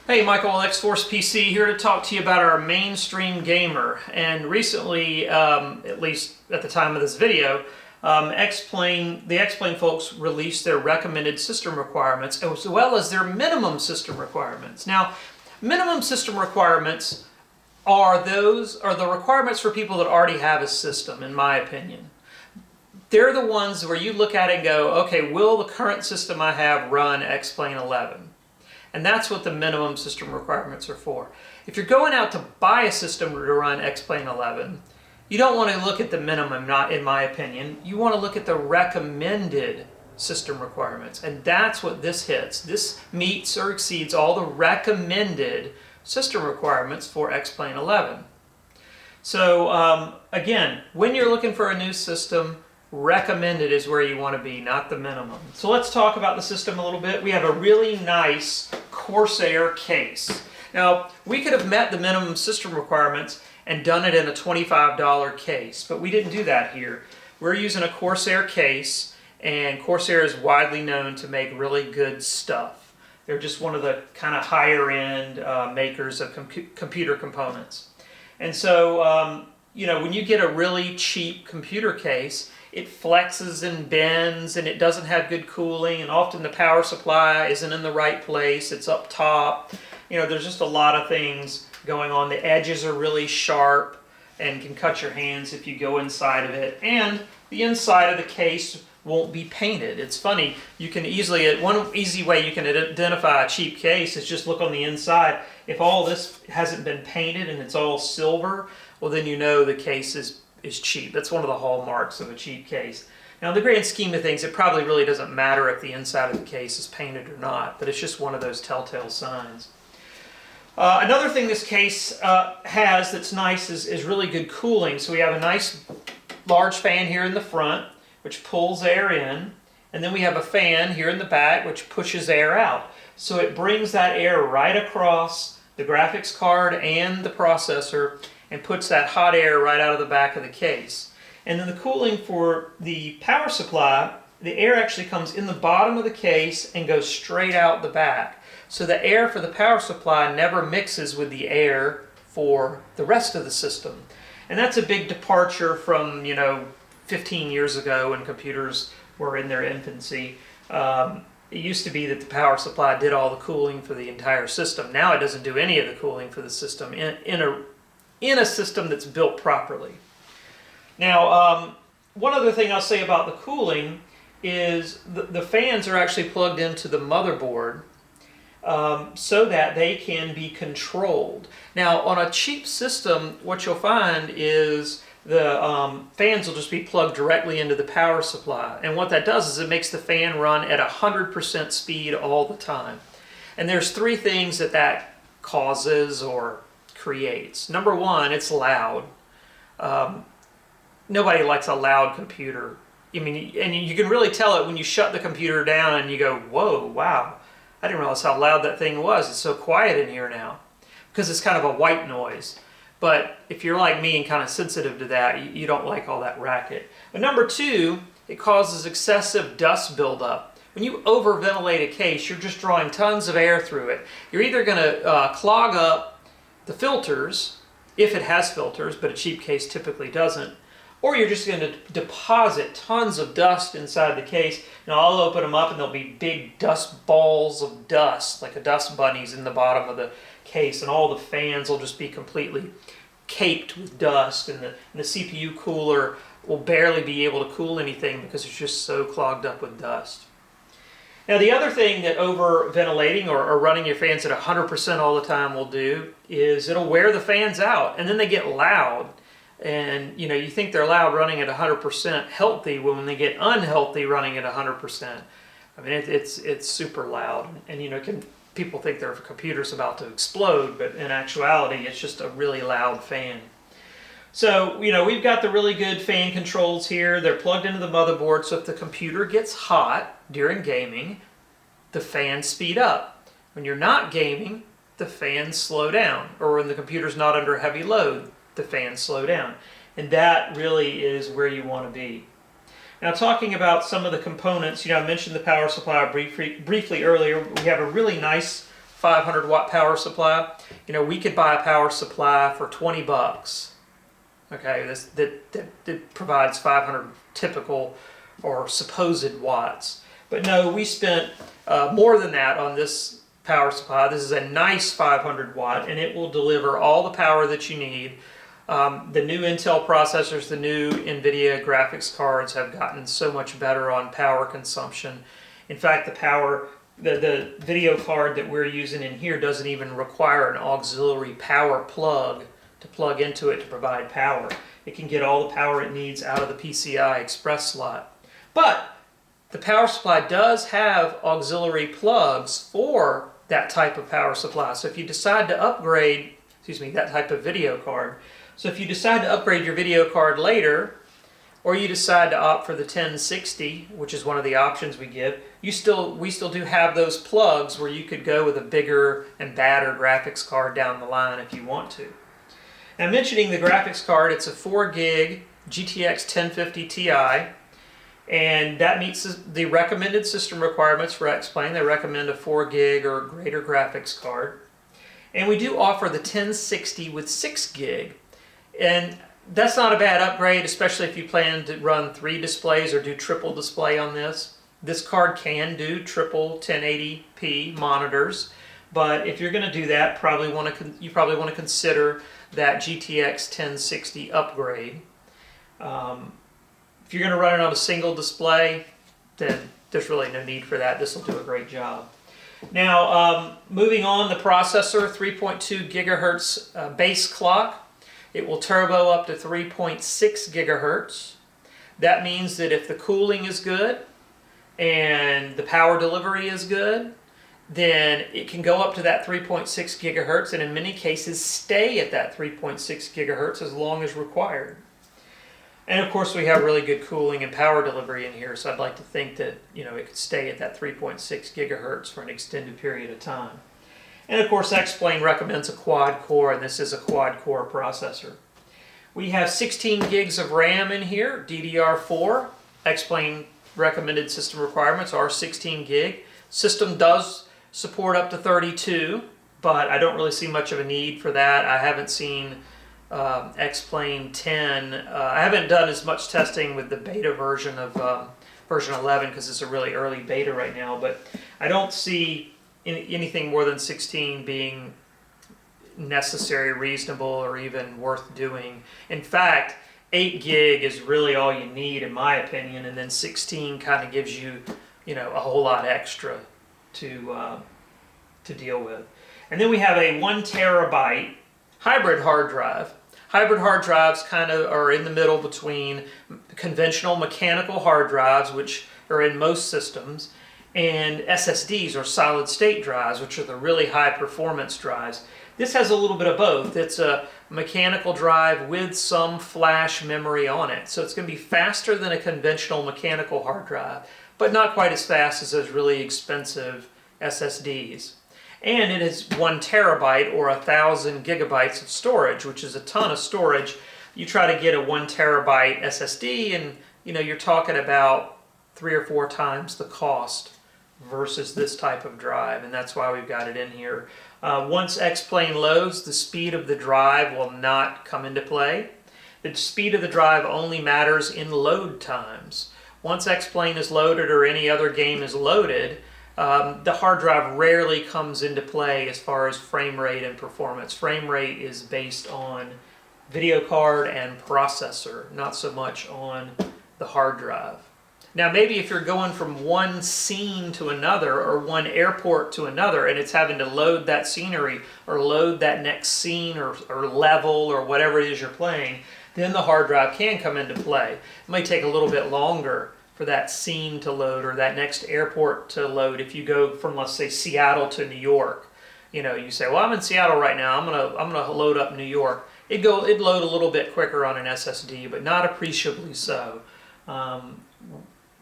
Hey, Michael, XForcePC here to talk to you about our mainstream gamer. And recently, at least at the time of this video, the X-Plane folks released their recommended system requirements as well as their minimum system requirements. Now, minimum system requirements are the requirements for people that already have a system, in my opinion. They're the ones where you look at it and go, okay, will the current system I have run X-Plane 11? And that's what the minimum system requirements are for. If you're going out to buy a system to run X-Plane 11, you don't want to look at the minimum, not in my opinion. You want to look at the recommended system requirements. And that's what this hits. This meets or exceeds all the recommended system requirements for X-Plane 11. So again, when you're looking for a new system, recommended is where you want to be, not the minimum. So let's talk about the system a little bit. We have a really nice Corsair case. Now, we could have met the minimum system requirements and done it in a $25 case, but we didn't do that here. We're using a Corsair case, and Corsair is widely known to make really good stuff. They're just one of the kind of higher end makers of computer components. And so, you know, when you get a really cheap computer case, it flexes and bends and it doesn't have good cooling, and often the power supply isn't in the right place, it's up top. You know, there's just a lot of things going on. The edges are really sharp and can cut your hands if you go inside of it. And the inside of the case won't be painted. It's funny, you can easily, one easy way you can identify a cheap case is just look on the inside. If all this hasn't been painted and it's all silver, well then you know the case is cheap. That's one of the hallmarks of a cheap case. Now in the grand scheme of things, it probably really doesn't matter if the inside of the case is painted or not, but it's just one of those telltale signs. Another thing this case has that's nice is really good cooling. So we have a nice large fan here in the front, which pulls air in, and then we have a fan here in the back, which pushes air out. So it brings that air right across the graphics card and the processor, and puts that hot air right out of the back of the case. And then the cooling for the power supply, the air actually comes in the bottom of the case and goes straight out the back. So the air for the power supply never mixes with the air for the rest of the system. And that's a big departure from, you know, 15 years ago when computers were in their infancy. It used to be that the power supply did all the cooling for the entire system. Now it doesn't do any of the cooling for the system in a system that's built properly. Now, one other thing I'll say about the cooling is the fans are actually plugged into the motherboard so that they can be controlled. Now, on a cheap system, what you'll find is the fans will just be plugged directly into the power supply. And what that does is it makes the fan run at 100% speed all the time. And there's three things that causes or creates. Number one, it's loud. Nobody likes a loud computer. I mean, and you can really tell it when you shut the computer down and you go, whoa, wow, I didn't realize how loud that thing was. It's so quiet in here now. Because it's kind of a white noise. But if you're like me and kind of sensitive to that, you don't like all that racket. But number two, it causes excessive dust buildup. When you over-ventilate a case, you're just drawing tons of air through it. You're either going to clog up the filters, if it has filters, but a cheap case typically doesn't, or you're just going to deposit tons of dust inside the case. Now I'll open them up and there'll be big dust balls of dust, like a dust bunnies in the bottom of the case, and all the fans will just be completely caked with dust, and the CPU cooler will barely be able to cool anything because it's just so clogged up with dust. Now the other thing that over-ventilating or running your fans at 100% all the time will do is it'll wear the fans out, and then they get loud. And you know, you think they're loud running at 100% healthy when they get unhealthy running at 100%. I mean, it's super loud, and you know, people think their computer's about to explode, but in actuality, it's just a really loud fan. So, you know, we've got the really good fan controls here. They're plugged into the motherboard, so if the computer gets hot during gaming, the fans speed up. When you're not gaming, the fans slow down. Or when the computer's not under heavy load, the fans slow down. And that really is where you want to be. Now, talking about some of the components, you know, I mentioned the power supply briefly earlier. We have a really nice 500 watt power supply, you know, we could buy a power supply for 20 bucks. Okay, that provides 500 typical or supposed watts. But no, we spent more than that on this power supply. This is a nice 500 watt, and it will deliver all the power that you need. The new Intel processors, the new NVIDIA graphics cards have gotten so much better on power consumption. In fact, the video card that we're using in here doesn't even require an auxiliary power plug to plug into it to provide power. It can get all the power it needs out of the PCI Express slot. But the power supply does have auxiliary plugs for that type of power supply. So if you decide to upgrade, that type of video card. So if you decide to upgrade your video card later, or you decide to opt for the 1060, which is one of the options we give, we still do have those plugs where you could go with a bigger and badder graphics card down the line if you want to. Now, mentioning the graphics card, it's a 4 gig GTX 1050 Ti, and that meets the recommended system requirements for X-Plane. They recommend a 4 gig or greater graphics card. And we do offer the 1060 with 6 gig. And that's not a bad upgrade, especially if you plan to run 3 displays or do triple display on this. This card can do triple 1080p monitors, but if you're going to do that, you probably want to consider that GTX 1060 upgrade. If you're going to run it on a single display, then there's really no need for that. This will do a great job. Now, moving on, the processor, 3.2 gigahertz base clock. It will turbo up to 3.6 gigahertz. That means that if the cooling is good and the power delivery is good, then it can go up to that 3.6 gigahertz and in many cases stay at that 3.6 gigahertz as long as required. And of course we have really good cooling and power delivery in here, so I'd like to think that it could stay at that 3.6 gigahertz for an extended period of time. And of course X-Plane recommends a quad core, and this is a quad core processor. We have 16 gigs of RAM in here, DDR4. X-Plane recommended system requirements are 16 gig. System does support up to 32, but I don't really see much of a need for that. I haven't seen X-Plane 10. I haven't done as much testing with the beta version of version 11 because it's a really early beta right now, but I don't see anything more than 16 being necessary, reasonable, or even worth doing. In fact, 8 gig is really all you need in my opinion, and then 16 kind of gives you, a whole lot extra to deal with. And then we have a 1 terabyte hybrid hard drive. Hybrid hard drives kind of are in the middle between conventional mechanical hard drives, which are in most systems, and SSDs, or solid state drives, which are the really high performance drives. This has a little bit of both. It's a mechanical drive with some flash memory on it. So it's going to be faster than a conventional mechanical hard drive, but not quite as fast as those really expensive SSDs. And it is 1 terabyte or 1,000 gigabytes of storage, which is a ton of storage. You try to get a 1 terabyte SSD and you're talking about 3 or 4 times the cost versus this type of drive, and that's why we've got it in here. Once X-Plane loads, the speed of the drive will not come into play. The speed of the drive only matters in load times. Once X-Plane is loaded or any other game is loaded, the hard drive rarely comes into play as far as frame rate and performance. Frame rate is based on video card and processor, not so much on the hard drive. Now maybe if you're going from one scene to another or one airport to another and it's having to load that scenery or load that next scene or level or whatever it is you're playing, then the hard drive can come into play. It may take a little bit longer for that scene to load or that next airport to load. If you go from, let's say, Seattle to New York, you say, well, I'm in Seattle right now, I'm gonna load up New York. It'd load a little bit quicker on an SSD, but not appreciably so.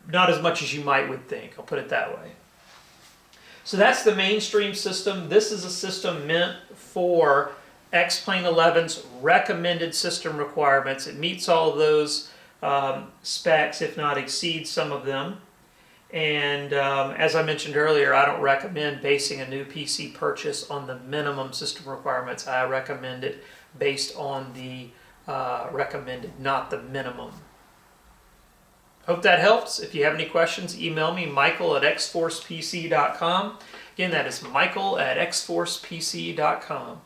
Not as much as you would think, I'll put it that way. So that's the mainstream system. This is a system meant for X-Plane 11's recommended system requirements. It meets all of those specs, if not exceeds some of them. And as I mentioned earlier, I don't recommend basing a new PC purchase on the minimum system requirements. I recommend it based on the recommended, not the minimum. Hope that helps. If you have any questions, email me, michael@xforcepc.com. Again, that is michael@xforcepc.com.